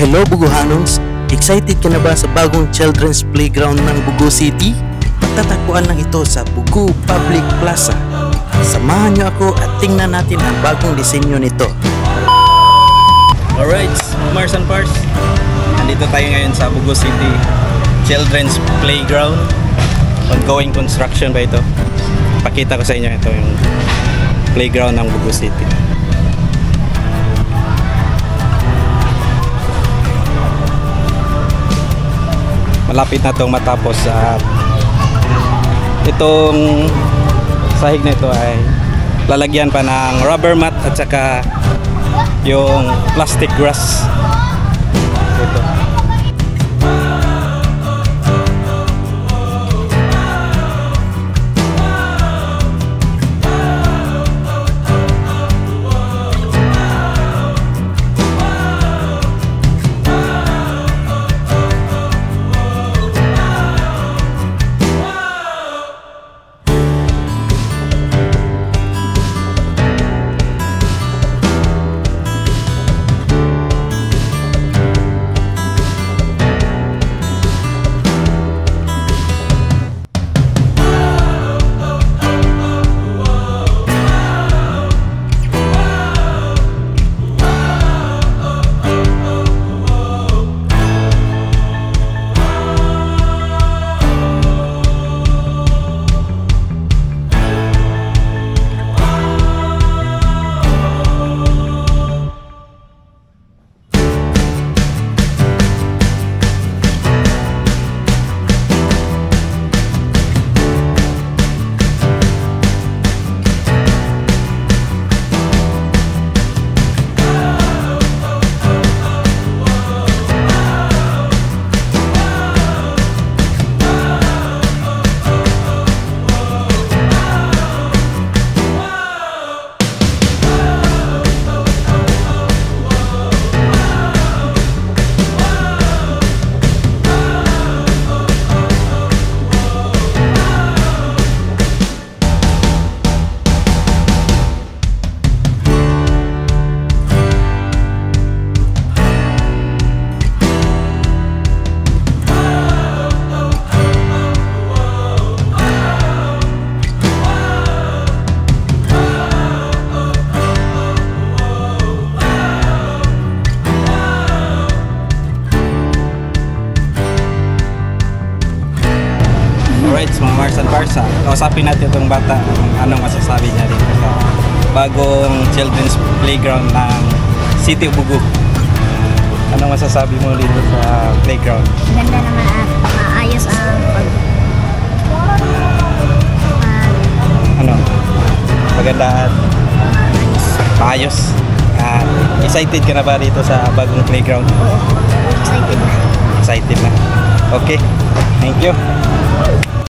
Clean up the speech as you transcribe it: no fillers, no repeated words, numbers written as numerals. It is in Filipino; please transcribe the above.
Hello Bugohanons! Excited ka na ba sa bagong children's playground ng Bugo City? Matatagpuan lang ito sa Bugo Public Plaza. Samahan niyo ako at tingnan natin ang bagong disenyo nito. Alright, Mars and Pars. Nandito tayo ngayon sa Bugo City Children's Playground. Ongoing construction ba ito? Pakita ko sa inyo ito yung playground ng Bugo City. Malapit na itong matapos at itong sahig na ito ay lalagyan pa ng rubber mat at saka yung plastic grass. Ito. Alright, mga Mars and Pars, kausapin natin itong bata anong masasabi niya dito sa bagong children's playground ng City of Bugo. Anong masasabi mo dito sa playground? Ganda naman at maayos ang maganda at maayos. Excited ka na ba dito sa bagong playground? excited na. Excited na. Okay, thank you.